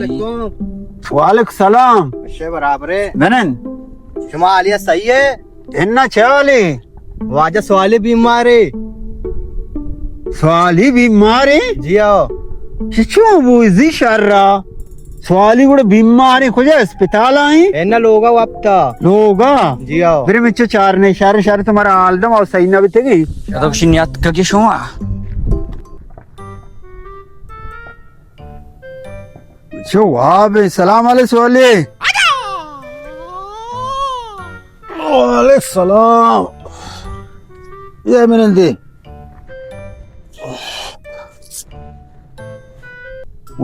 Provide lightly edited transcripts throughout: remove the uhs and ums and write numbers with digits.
वालेकुम सलाम. बराबर है. Menen? Şuma Aliye sayı. Enna çali. वाजा सवाली बीमार है. Swali bimmari? जी आओ. Şu bu izi şarra. Swali கூட bimmari kuja अस्पताल आई. एना लोगा वापता. लोगा. जी आओ. फिर मिच्चो चार ने इशारे तुम्हारा आलदम और सही ना बितेगी. Adam şimdi yattık ki şu an. Şu abi selam aleykum Swali. Aleykum selam. Yemin edi.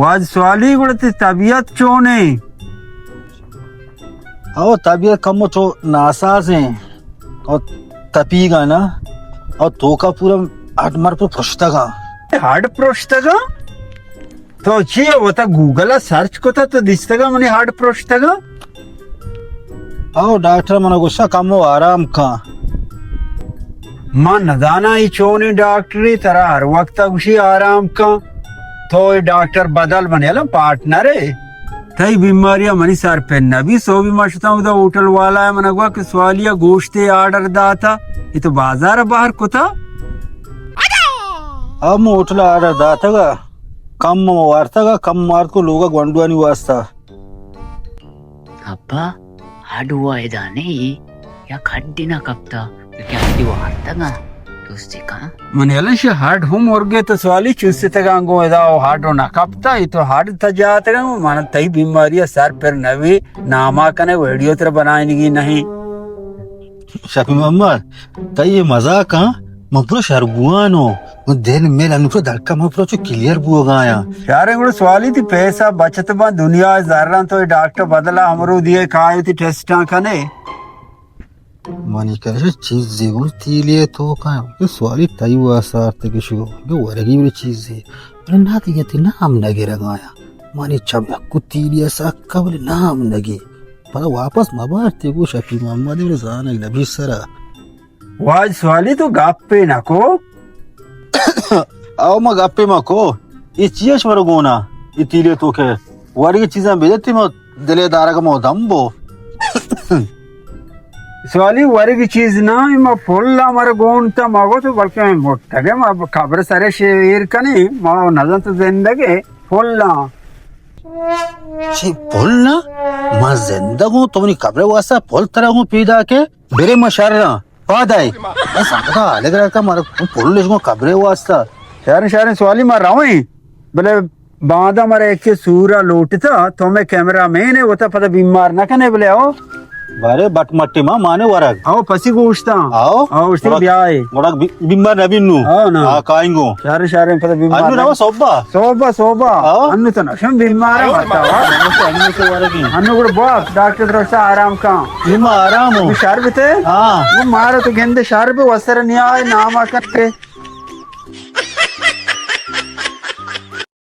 Was Swali కూడా तबीयत क्यों नहीं? और तबीयत कम तो नासाज है और तपीगा ना और तो का पूरा आटमार पर फुसता का हार्ड प्रोस्टगा तो अच्छी है वो था गूगल सर्च को था तो दिसता का मने हार्ड प्रोस्टगा और डॉक्टर मना गुस्सा कम हो आराम का मां नदाना ही चोनी डॉक्टरी तरह हर वक्त खुशी आराम का तो ये डॉक्टर बदल बने ला पार्टनर है कई बीमारियां मनी सर पे नबी सो भी मशता हूँ होटल वाला है मन कि स्वालिया गोश्त ऑर्डर दाता ये तो बाजार बाहर को था अब मैं होटल आर्डर दाता का कम वार्ता का कम मार को लोगा गंडुआ नहीं वास्ता అబ్బా ఆడు వాయిదానే యా ఖడ్డినా కప్తా క్యాటి వార్తగా చూస్తికా मन एलश हार्ड होम और गए तो स्वाली चुस्से तक अंगो एदा हार्ड होना कपता ये तो हार्ड था जाते का मन तई बीमारियां सर पर नवी नामा कने वीडियो तरह बनाएगी नहीं शफी मोहम्मद तई ये मजाक हाँ मैं पूरा शर्गुआनो मैं दिल में लाने पूरा धड़का मैं पूरा जो क्लियर बुआ गाया यार गुड़ स्वाली थी पैसा बचत बा दुनिया जर्रा तो ये डॉक्टर बदला हमरो दिए खाए थी टेस्टा कने मनी करे चीज जरूर थी लिए तो का ये सवाली तई हुआ सार्थ के शो ये वरगी वाली चीज है पर ना दिए थी नाम लगे रगाया मनी छब कुत्ती लिए सा कबल नाम लगे पर वापस मबारते को शफी मोहम्मद ने जान नबी सरा वाज स्वाली तो गापे ना को आओ मैं गप्पे में को ये चीज मरो गोना ये तीले तो के वारी की चीजें भेजती मैं दिले दारा का मो दम्बो स्वाली वारी की चीज ना मैं फुल हमारे गोन ता मागो तो बल्कि मैं मोटा के मैं खबर सारे शेर कने मैं नजर तो जिंदगी फुल ना ची बोलना मैं जिंदा हूँ तुमने कब्र वास्ता बोल तरह हूँ पीदा के मेरे मशारा बाद आई बस आपका अलग अलग का मारा बोल ले जो कब्र वास्ता शारे स्वाली मार रहा हूँ बोले बांधा हमारे एक सूरा लोटता तो मैं कैमरा मैन है वो तो पता बीमार ना कने बोले आओ बारे बट मट्टी मां माने वरग आओ पसी गोश्ता आओ उससे ब्याह है मोड़ा बिम्बार नबीन नु आओ ना हां काइंगो शारे पता बीमार अन्नु ना सोब्बा अन्नु तो नशम बीमार है बतावा अन्नु से वरगी अन्नु को बहुत डॉक्टर तरफ से आराम का निमा आराम हो शार बिते हां वो मारो तो गेंदे शार पे वसर नहीं आए नाम आकर के